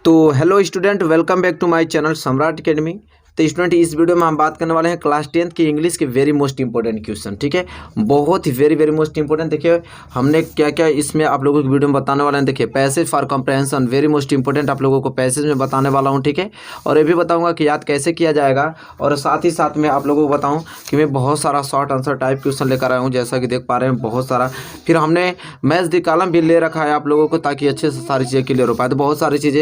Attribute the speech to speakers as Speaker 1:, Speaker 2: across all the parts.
Speaker 1: तो hello student, welcome back to my channel Samrat academy. तो student, इस वीडियो में हम बात करने वाले हैं क्लास 10th की इंग्लिश के वेरी मोस्ट इंपॉर्टेंट क्वेश्चन। ठीक है, बहुत ही वेरी मोस्ट इंपॉर्टेंट। देखिए हमने क्या क्या इसमें आप लोगों की वीडियो में बताने वाले हैं। देखिए passage for comprehension very most important, आप लोगों को पैसेज में बताने वाला हूँ। ठीक है, और ये भी बताऊँगा कि याद कैसे किया जाएगा, और साथ ही साथ में आप लोगों को बताऊँ कि मैं बहुत सारा शॉर्ट आंसर टाइप क्वेश्चन लेकर आया हूँ, जैसा कि देख पा रहे हैं बहुत सारा। फिर हमने मैथ्स दी कॉलम भी ले रखा है आप लोगों को, ताकि अच्छे से सारी चीज़ें क्लियर हो पाए। तो बहुत सारी चीज़ें,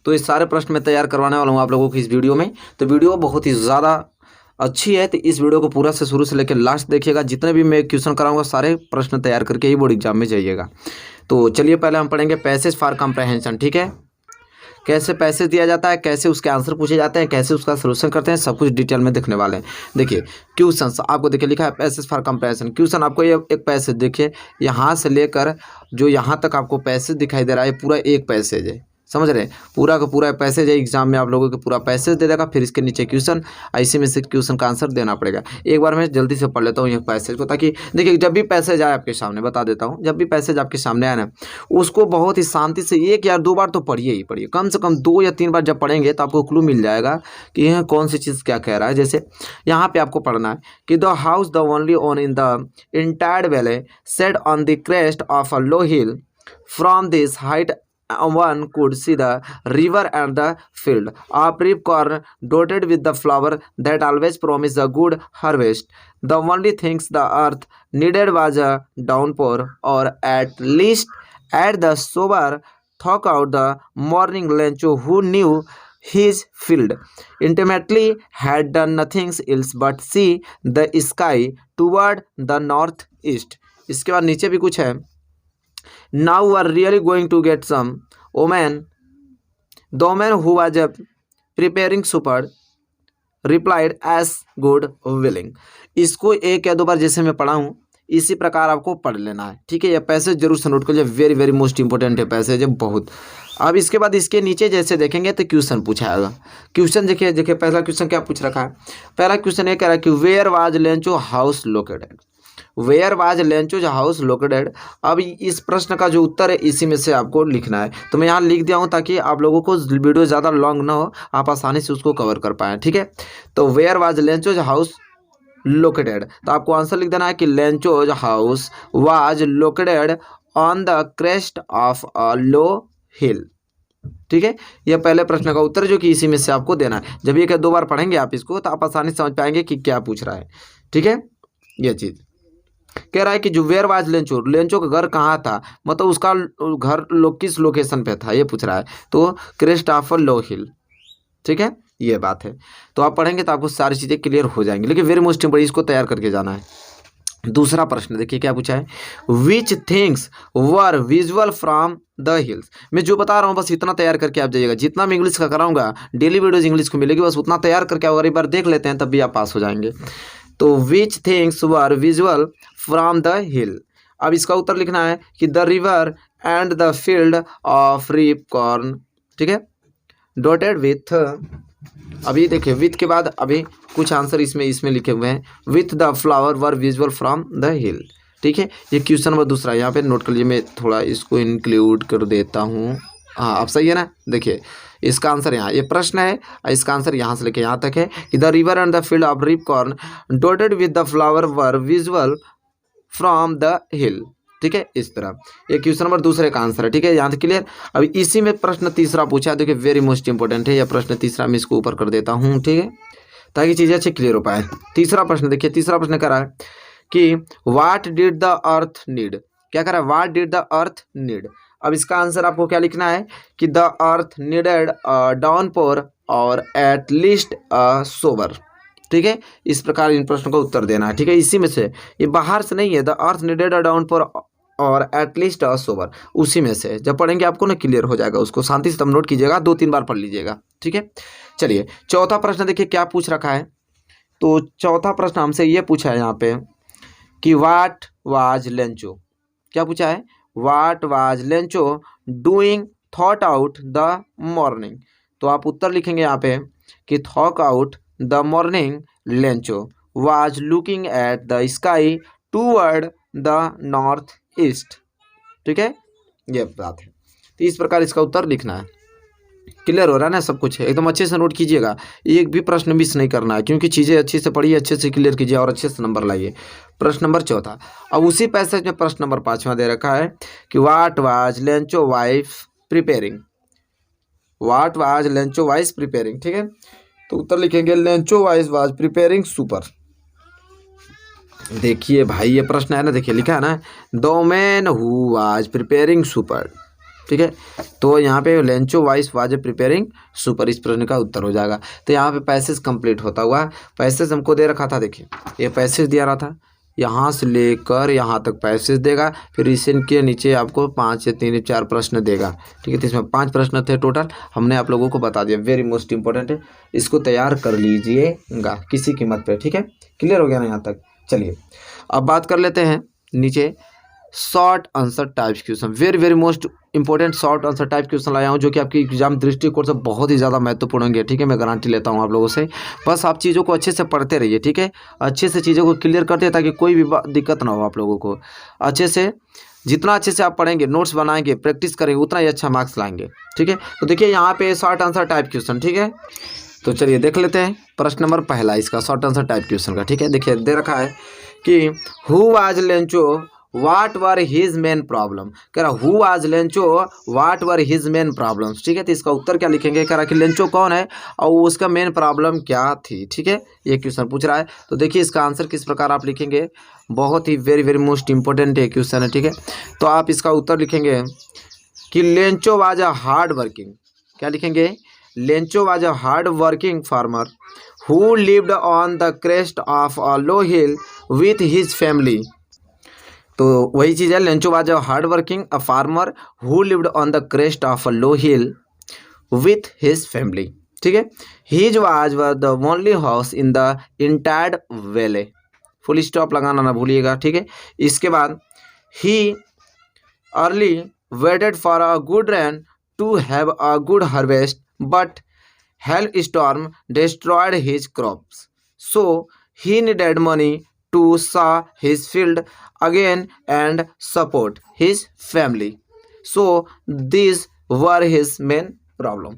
Speaker 1: तो इस सारे प्रश्न मैं तैयार करवाने वाला हूँ आप लोगों को इस वीडियो में। तो वीडियो बहुत ही ज़्यादा अच्छी है, तो इस वीडियो को पूरा से शुरू से लेकर लास्ट देखिएगा। जितने भी मैं क्वेश्चन कराऊंगा सारे प्रश्न तैयार करके ही बोर्ड एग्जाम में जाइएगा। तो चलिए पहले हम पढ़ेंगे पैसेज फॉर कॉम्प्रहेंशन। ठीक है, कैसे पैसेज दिया जाता है, कैसे उसके आंसर पूछे जाते हैं, कैसे उसका सोल्यूशन करते हैं, सब कुछ डिटेल में देखने वाले हैं। देखिए क्वेश्चन आपको देखिए लिखा है पैसेज फॉर कंपैरिजन। क्वेश्चन आपको ये एक पैसेज देखिए, यहाँ से लेकर जो यहाँ तक आपको पैसेज दिखाई दे रहा है, पूरा एक पैसेज है। समझ रहे हैं, पूरा का पूरा पैसेज है। एग्जाम में आप लोगों को पूरा पैसेज दे देगा, फिर इसके नीचे क्वेश्चन, ऐसे में से क्वेश्चन का आंसर देना पड़ेगा। एक बार मैं जल्दी से पढ़ लेता हूँ ये पैसेज को, ताकि देखिए जब भी पैसेज आए आपके सामने, बता देता हूँ, जब भी पैसेज आपके सामने आए ना, उसको बहुत ही शांति से एक या दो बार तो पढ़िए ही पढ़िए, कम से कम 2 या 3 बार जब पढ़ेंगे तो आपको क्लू मिल जाएगा कि यह कौन सी चीज़ क्या कह रहा है। जैसे यहाँ पे आपको पढ़ना है कि the house the only on in the entire valley set on the crest of a low hill from this height one could see the river and the field of reap corn dotted with the flower that always promised a good harvest. The only things the earth needed was a downpour, or at least at the sober thought out the morning Lencho, who knew his field intimately, had done nothing else but see the sky toward the northeast. इसके बाद नीचे भी कुछ है। Now we are really going to get some omen. The man who was preparing supper replied as good willing. इसको एक या दो बार जैसे मैं पढ़ा हूँ इसी प्रकार आपको पढ़ लेना है। ठीक है, यह पैसेज जरूर से नोट कर लीजिए, वेरी मोस्ट इंपॉर्टेंट है पैसेज है बहुत। अब इसके बाद इसके नीचे जैसे देखेंगे तो क्वेश्चन पूछाएगा। क्वेश्चन देखिए देखिए पहला क्वेश्चन क्या पूछ रखा है। पहला क्वेश्चन ये कह रहा है कि where was Lencho house located. Where was Lencho's house located. अब इस प्रश्न का जो उत्तर है इसी में से आपको लिखना है। तो मैं यहाँ लिख दिया हूँ ताकि आप लोगों को वीडियो ज़्यादा लॉन्ग ना हो, आप आसानी से उसको कवर कर पाएँ। ठीक है, तो where was Lencho's house located, तो आपको आंसर लिख देना है कि Lencho's house was located on the crest of a low hill. ठीक है, यह पहले प्रश्न का उत्तर जो कि इसी में से आपको देना है। जब एक या दो बार पढ़ेंगे आप इसको तो आप आसानी से समझ पाएंगे कि क्या पूछ रहा है। ठीक है, यह चीज़ कह रहा है कि जो वेयर वाज लेंचो, लेंचो का घर कहाँ था, मतलब उसका घर किस लोकेशन पे था, ये पूछ रहा है। तो क्रेस्ट ऑफ लो हिल। ठीक है, ये बात है। तो आप पढ़ेंगे तो आपको सारी चीज़ें क्लियर हो जाएंगी, लेकिन वेरी मोस्ट इंपॉर्टेंट इसको तैयार करके जाना है। दूसरा प्रश्न देखिए क्या पूछा है। विच things were visual from the hills. मैं जो बता रहा हूँ बस इतना तैयार करके आप जाइएगा। जितना मैं इंग्लिश का कराऊंगा डेली वीडियोज इंग्लिश को मिलेगी, बस उतना तैयार करके अगर एक बार देख लेते हैं तब भी आप पास हो जाएंगे। तो which things were visual from the hill. अब इसका उत्तर लिखना है कि the river and the field of reap corn. ठीक है, डॉटेड विथ, अभी देखिए विथ के बाद अभी कुछ आंसर इसमें लिखे हुए हैं। With the flower were visual from the hill. ठीक है, ये क्वेश्चन नंबर दूसरा यहाँ पे नोट कर लीजिए। मैं थोड़ा इसको इंक्लूड कर देता हूँ। हाँ, अब सही है ना। देखिए इसका आंसर यहाँ, ये प्रश्न है, इसका आंसर यहाँ से लेके यहाँ तक है कि the river and the field of reap corn dotted with the flower were visual from the hill. ठीक है, इस तरह ये क्वेश्चन नंबर दूसरे का आंसर है। ठीक है, यहाँ तक क्लियर। अभी इसी में प्रश्न तीसरा पूछा है, देखिए वेरी मोस्ट इंपॉर्टेंट है यह प्रश्न तीसरा। मैं इसको ऊपर कर देता हूँ, ठीक है, ताकि चीज़ें अच्छे क्लियर हो पाए। तीसरा प्रश्न देखिए, तीसरा प्रश्न कह रहा है कि what did the earth need. क्या कह रहा है, what did the earth need. अब इसका आंसर आपको क्या लिखना है कि द अर्थ नीडेड डाउनपोर और एट लीस्ट सोबर। ठीक है, इस प्रकार इन प्रश्नों का उत्तर देना है। ठीक है, इसी में से, ये बाहर से नहीं है। The earth needed a downpour और एटलीस्ट अ सोबर, उसी में से जब पढ़ेंगे आपको ना क्लियर हो जाएगा। उसको शांति से तब नोट कीजिएगा, 2-3 बार पढ़ लीजिएगा। ठीक है, चलिए चौथा प्रश्न देखिए क्या पूछ रखा है। तो चौथा प्रश्न हमसे ये पूछा है यहाँ पे कि व्हाट वाज लेंचो। क्या पूछा है, what was Lencho doing thought out the morning. तो आप उत्तर लिखेंगे यहाँ पे कि thought out the morning Lencho was looking at the sky toward the north east. ठीक है, ये बात है। तो इस प्रकार इसका उत्तर लिखना है। क्लियर हो रहा है ना सब कुछ, एकदम अच्छे से नोट कीजिएगा, एक भी प्रश्न मिस नहीं करना है, क्योंकि चीज़ें अच्छे से पढ़िए, अच्छे से क्लियर कीजिए और अच्छे से नंबर लाइए। प्रश्न नंबर चौथा, अब उसी पैसेज में प्रश्न नंबर 5वां दे रखा है कि what was Lencho wife preparing, what was Lencho wise preparing, ठीक है। तो उत्तर लिखेंगे लेंचो वाज प्रिपेयरिंग सुपर। देखिए भाई ये प्रश्न है ना, देखिए लिखा है ना, the man who was preparing super, ठीक है। तो यहाँ पे Lencho vice was preparing super, इस प्रश्न का उत्तर हो जाएगा। तो यहाँ पे पैसेज कंप्लीट होता हुआ, पैसेज हमको दे रखा था, देखिए ये पैसेज दिया रहा था, यहाँ से लेकर यहाँ तक पैसेज देगा, फिर इनके नीचे आपको 5 या 3 या 4 प्रश्न देगा, ठीक है। तो इसमें 5 प्रश्न थे टोटल, हमने आप लोगों को बता दिया, वेरी मोस्ट इंपॉर्टेंट है, इसको तैयार कर लीजिएगा किसी कीमत पे, ठीक है। क्लियर हो गया ना यहाँ तक। चलिए अब बात कर लेते हैं नीचे short answer types question, very very most important short answer type question लाया हूँ, जो कि आपकी एग्जाम दृष्टिकोण से बहुत ही ज़्यादा महत्वपूर्ण होंगे, ठीक है। मैं गारंटी लेता हूँ आप लोगों से, बस आप चीज़ों को अच्छे से पढ़ते रहिए, ठीक है, अच्छे से चीज़ों को क्लियर करते ताकि कोई भी दिक्कत ना हो आप लोगों को। अच्छे से, जितना अच्छे से आप पढ़ेंगे, नोट्स बनाएंगे, प्रैक्टिस करेंगे, उतना ही अच्छा मार्क्स लाएंगे, ठीक है। तो देखिए यहाँ पे शॉर्ट आंसर टाइप क्वेश्चन, ठीक है। तो चलिए देख लेते हैं प्रश्न नंबर पहला इसका शॉर्ट आंसर टाइप क्वेश्चन का, ठीक है। देखिए दे रखा है कि who was Lencho what were his main problem, कह रहा who was Lencho what were his main problems, ठीक है। तो इसका उत्तर क्या लिखेंगे, कह रहा कि लेंचो कौन है और उसका मेन प्रॉब्लम क्या थी, ठीक है। ये क्वेश्चन पूछ रहा है। तो देखिए इसका आंसर किस प्रकार आप लिखेंगे, बहुत ही वेरी वेरी मोस्ट इंपॉर्टेंट है क्वेश्चन है, ठीक है। तो आप इसका उत्तर लिखेंगे कि Lencho was a hard working, क्या लिखेंगे, Lencho was a hard working farmer who lived on the crest of a low hill with his family. तो वही चीज़ है, Lencho was a hard working a farmer who lived on the crest of a low hill with his family, ठीक है। His was the only house in the entire valley, full stop लगाना ना भूलिएगा, ठीक है। इसके बाद ही early waited for a good rain to have a good harvest, but hailstorm destroyed his crops. So he needed money to sow his field again and support his family. So these were his main problem.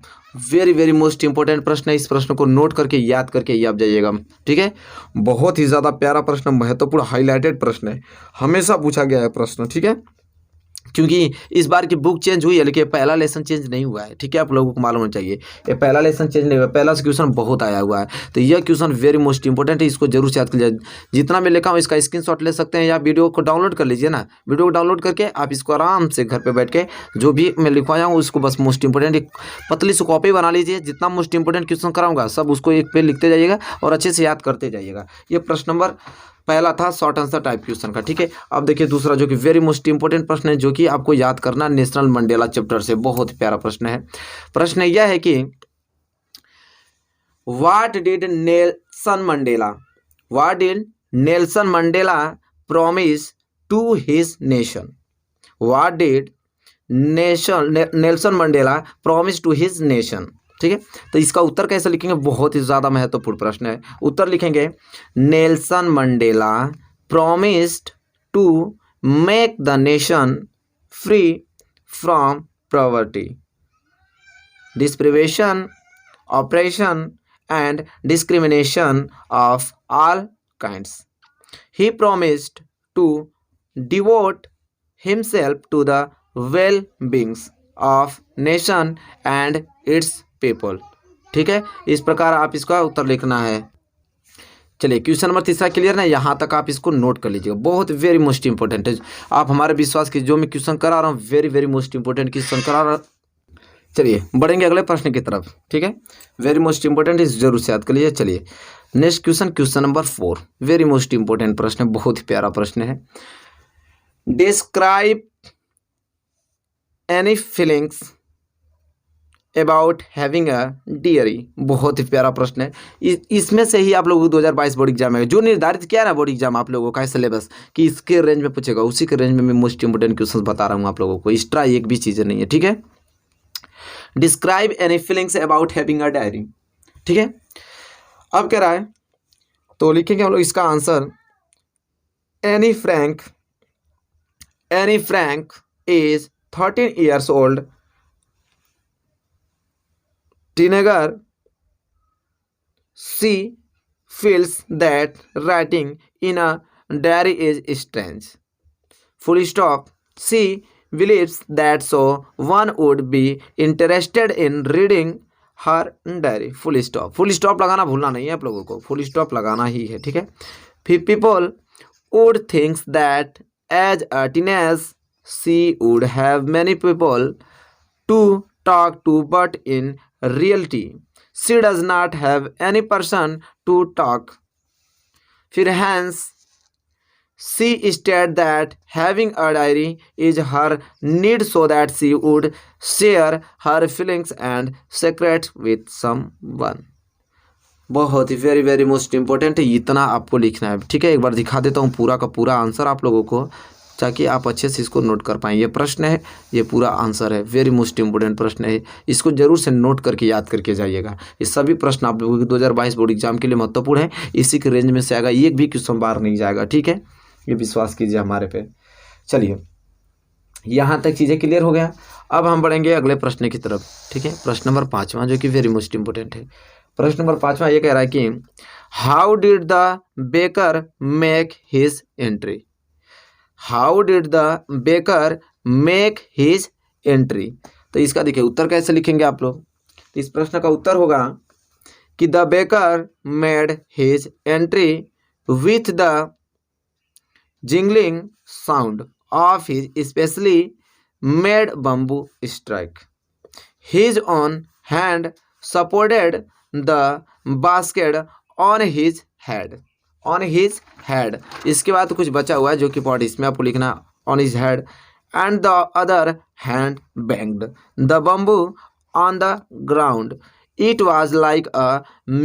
Speaker 1: Very very most important प्रश्न है, इस प्रश्न को note करके याद करके ही आप जाइएगा, ठीक है। बहुत ही ज़्यादा प्यारा प्रश्न, महत्वपूर्ण हाईलाइटेड प्रश्न है, हमेशा पूछा गया है प्रश्न, ठीक है। क्योंकि इस बार की बुक चेंज हुई है, लेकिन पहला लेसन चेंज नहीं हुआ है, ठीक है। आप लोगों को मालूम होना चाहिए, ये पहला लेसन चेंज नहीं हुआ, पहला से क्वेश्चन बहुत आया हुआ है। तो यह क्वेश्चन वेरी मोस्ट इंपॉर्टेंट है, इसको जरूर से याद कीजिए। जितना मैं लिखा हूँ इसका स्क्रीनशॉट ले सकते हैं, या वीडियो को डाउनलोड कर लीजिए ना, वीडियो को डाउनलोड करके आप इसको आराम से घर पर बैठ के जो भी मैं लिखवाया हूँ उसको बस मोस्ट इंपॉर्टेंट एक पतली सी कॉपी बना लीजिए, जितना मोस्ट इंपॉर्टेंट क्वेश्चन कराऊंगा सब उसको एक पे लिखते जाइएगा और अच्छे से याद करते जाइएगा। ये प्रश्न नंबर पहला था शॉर्ट आंसर टाइप क्वेश्चन का, ठीक है। अब देखिए दूसरा जो कि वेरी मोस्ट इंपॉर्टेंट प्रश्न है, जो कि आपको याद करना नेशनल मंडेला चैप्टर से, बहुत ही प्यारा प्रश्न है। प्रश्न यह है कि what did Nelson Mandela promise to his nation, what did Nelson Mandela promise to his nation, ठीक है। तो इसका उत्तर कैसे लिखेंगे, बहुत ही ज़्यादा महत्वपूर्ण प्रश्न है। उत्तर लिखेंगे Nelson Mandela promised to make the nation free from poverty, deprivation, oppression and discrimination of all kinds. He promised to devote himself to the well beings of nation and its people, ठीक है। इस प्रकार आप इसका उत्तर लिखना है। चलिए क्वेश्चन नंबर तीसरा क्लियर ना, यहाँ तक आप इसको नोट कर लीजिएगा, बहुत वेरी मोस्ट इंपॉर्टेंट है। आप हमारे विश्वास की जो मैं क्वेश्चन करा रहा हूँ very very most important question करा रहा। चलिए बढ़ेंगे अगले प्रश्न की तरफ, ठीक है। वेरी मोस्ट इंपॉर्टेंट इस जरूर से याद कर लीजिए। चलिए next question, question number 4, very most important प्रश्न है, बहुत ही प्यारा प्रश्न है। Describe any feelings about having a diary, बहुत ही प्यारा प्रश्न है। इसमें से ही आप लोगों को 2022 बोर्ड एग्जाम है, जो निर्धारित किया ना बोर्ड एग्जाम आप लोगों का है सिलेबस कि इसके रेंज में पूछेगा, उसी के रेंज में मैं मोस्ट इंपोर्टेंट क्वेश्चन बता रहा हूँ आप लोगों को, एक्स्ट्रा एक भी चीज़ें नहीं है, ठीक है। Describe any feelings about having a diary, ठीक है। अब कह रहा है तो लिखेंगे हम लोग इसका answer, Anne Frank is 13 years old teenager she feels that writing in a diary is strange. Full stop. She believes that so one would be interested in reading her diary. Full stop. Full stop लगाना भूलना नहीं है आप लोगों को, full stop लगाना ही है, ठीक है। People would think that as a teenage she would have many people to talk to, but in reality she does not have any person to talk. फिर hence she stated that having a diary is her need so that she would share her feelings and secrets with someone. बहुत ही very very most important है, इतना आपको लिखना है, ठीक है। एक बार दिखा देता हूँ पूरा का पूरा आंसर आप लोगों को, ताकि आप अच्छे से इसको नोट कर पाएँ। ये प्रश्न है, ये पूरा आंसर है, वेरी मोस्ट इंपॉर्टेंट प्रश्न है, इसको जरूर से नोट करके याद करके जाइएगा। ये सभी प्रश्न आप लोगों के 2022 बोर्ड एग्जाम के लिए महत्वपूर्ण है, इसी के रेंज में से आएगा, एक भी क्वेश्चन बाहर नहीं जाएगा, ठीक है, ये विश्वास कीजिए हमारे पे। चलिए यहाँ तक चीज़ें क्लियर हो गया। अब हम बढ़ेंगे अगले प्रश्न की तरफ, ठीक है। प्रश्न नंबर 5वां जो कि वेरी मोस्ट इंपॉर्टेंट है। प्रश्न नंबर 5वां ये कह रहा है कि how did the baker make his entry. How did the baker make his entry, तो इसका देखिए उत्तर कैसे लिखेंगे आप लोग। तो इस प्रश्न का उत्तर होगा कि the baker made his entry with the jingling sound of his specially made bamboo strike. His own hand supported the basket on his head. On his head. इसके बाद तो कुछ बचा हुआ है जो कि पॉट इसमें आपको लिखना on his head and the other hand banged the bamboo on the ground. It was like a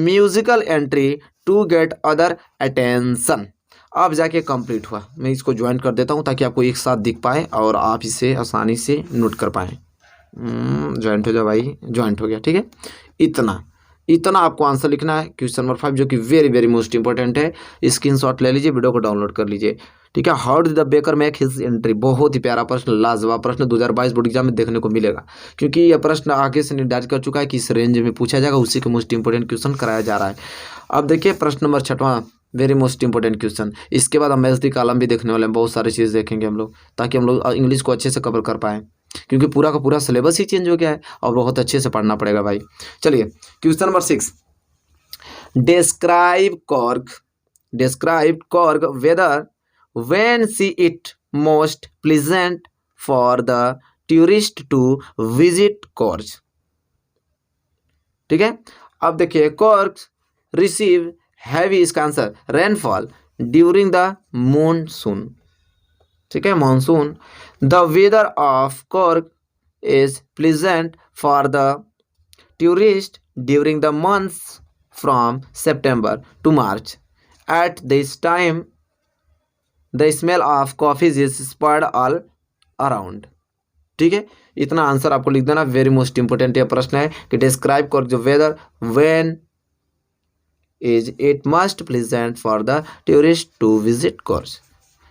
Speaker 1: musical entry to get other attention. अब जाके कंप्लीट हुआ। मैं इसको ज्वाइन कर देता हूँ ताकि आपको एक साथ दिख पाए और आप इसे आसानी से नोट कर पाएँ। ज्वाइंट हो जाए भाई, ज्वाइंट हो गया, ठीक है। इतना आपको आंसर लिखना है क्वेश्चन नंबर 5 जो कि वेरी वेरी मोस्ट इंपॉर्टेंट है। स्क्रीनशॉट ले लीजिए, वीडियो को डाउनलोड कर लीजिए, ठीक है। How did the baker make his entry, बहुत ही प्यारा प्रश्न, लाजवाब प्रश्न 2022 बोर्ड एग्जाम में देखने को मिलेगा, क्योंकि यह प्रश्न आगे से निर्धारित कर चुका है कि इस रेंज में पूछा जाएगा, उसी के मोस्ट इंपॉर्टेंट क्वेश्चन कराया जा रहा है। अब देखिए प्रश्न नंबर 6वां, वेरी मोस्ट इंपॉर्टेंट क्वेश्चन। इसके बाद हम मैथ्स दी कॉलम भी देखने वाले हैं, बहुत सारी चीज़ देखेंगे हम लोग, ताकि हम लोग इंग्लिश को अच्छे से कवर कर पाएँ, क्योंकि पूरा का पूरा सिलेबस ही चेंज हो गया है और बहुत अच्छे से पढ़ना पड़ेगा भाई। चलिए question number 6, describe Coorg weather when see it most pleasant for the tourist to visit Coorg, ठीक है। अब देखिए कॉर्ग रिसीव हैवी, इसका answer rainfall during the monsoon, ठीक है, monsoon. The weather of Coorg is pleasant for the tourist during the months from September to March. At this time the smell of coffee is spread all around, ठीक है। इतना answer आपको लिख देना, very most important यह प्रश्न है कि डिस्क्राइब कॉर्ग जो weather when is it must pleasant for the tourist to visit Coorg.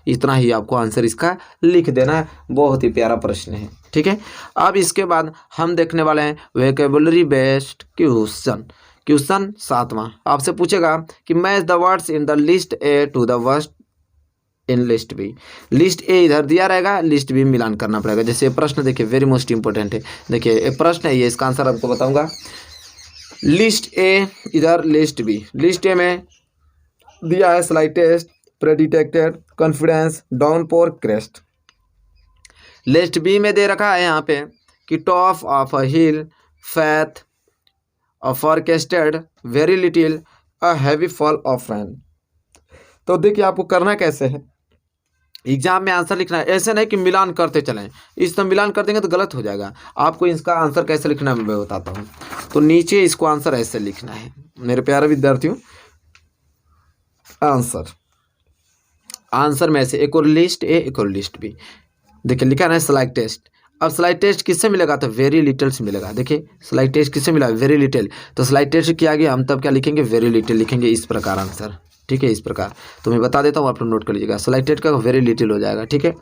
Speaker 1: इतना ही आपको आंसर इसका लिख देना है, बहुत ही प्यारा प्रश्न है, ठीक है। अब इसके बाद हम देखने वाले हैं वोकैबुलरी बेस्ड क्वेश्चन। क्वेश्चन 7वां आपसे पूछेगा कि match the words in the list A to the words in list B. List A इधर दिया रहेगा, लिस्ट बी मिलान करना पड़ेगा। जैसे प्रश्न देखिए वेरी मोस्ट इंपॉर्टेंट है, देखिए एक प्रश्न है ये, इसका आंसर आपको बताऊंगा। लिस्ट ए इधर, लिस्ट बी। लिस्ट ए में दिया है slightest, predicted, confidence, downpour, crest. List B में दे रखा है यहाँ पे कि top of a hill, faith, a forecasted, very little, a heavy fall of rain. तो देखिए आपको करना कैसे है, एग्जाम में आंसर लिखना है, ऐसे नहीं कि मिलान करते चलें, इस तरह मिलान कर देंगे तो गलत हो जाएगा। आपको इसका आंसर कैसे लिखना है मैं बताता हूँ। तो नीचे इसको आंसर ऐसे लिखना है मेरे प्यारे विद्यार्थियों। आंसर में से एक और लिस्ट ए, एक और लिस्ट बी। देखिए लिखा है स्लाइड टेस्ट। अब स्लाइड टेस्ट किससे मिलेगा, तो वेरी लिटिल से मिलेगा। देखिए स्लाइड टेस्ट किससे मिला, वेरी लिटिल। तो स्लाइड टेस्ट किया गया, हम तब क्या लिखेंगे, वेरी लिटिल लिखेंगे, इस प्रकार आंसर, ठीक है, इस प्रकार। तो मैं बता देता हूँ, आप लोग नोट कर लीजिएगा। सिलेक्टेड का वेरी लिटिल हो जाएगा, ठीक है।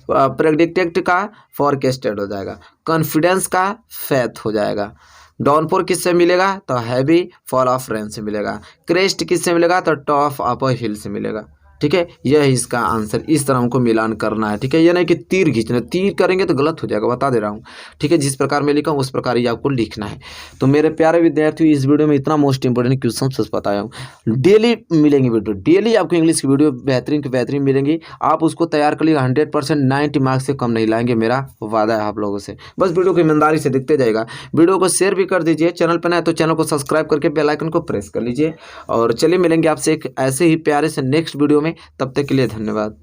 Speaker 1: प्रेडिक्टेड का फॉरकास्टेड हो जाएगा। कॉन्फिडेंस का फैथ हो जाएगा। डाउनपोर किससे मिलेगा? तो हैवी फॉल ऑफ रेन से मिलेगा। क्रेस्ट किससे मिलेगा? तो टॉप ऑफ अ हिल से मिलेगा। ठीक है, यह है इसका आंसर। इस तरह हमको मिलान करना है। ठीक है, ये नहीं कि तीर खींचना, तीर करेंगे तो गलत हो जाएगा, बता दे रहा हूँ। ठीक है, जिस प्रकार मैं लिखा हूँ उस प्रकार ही आपको लिखना है। तो मेरे प्यारे विद्यार्थियों, इस वीडियो में इतना मोस्ट इंपोर्टेंट क्वेश्चन बताया हूँ। डेली मिलेंगे वीडियो, डेली आपको इंग्लिश की वीडियो बेहतरीन की बेहतरीन मिलेंगी। आप उसको तैयार कर लीजिए। 100% 90 मार्क्स से कम नहीं लाएंगे, मेरा वादा है आप लोगों से। बस वीडियो को ईमानदारी से देखते जाएगा। वीडियो को शेयर भी कर दीजिए। चैनल पर नए तो चैनल को सब्सक्राइब करके बेल आइकन को प्रेस कर लीजिए। और चलिए मिलेंगे आपसे एक ऐसे ही प्यारे से नेक्स्ट वीडियो में। तब तक के लिए धन्यवाद।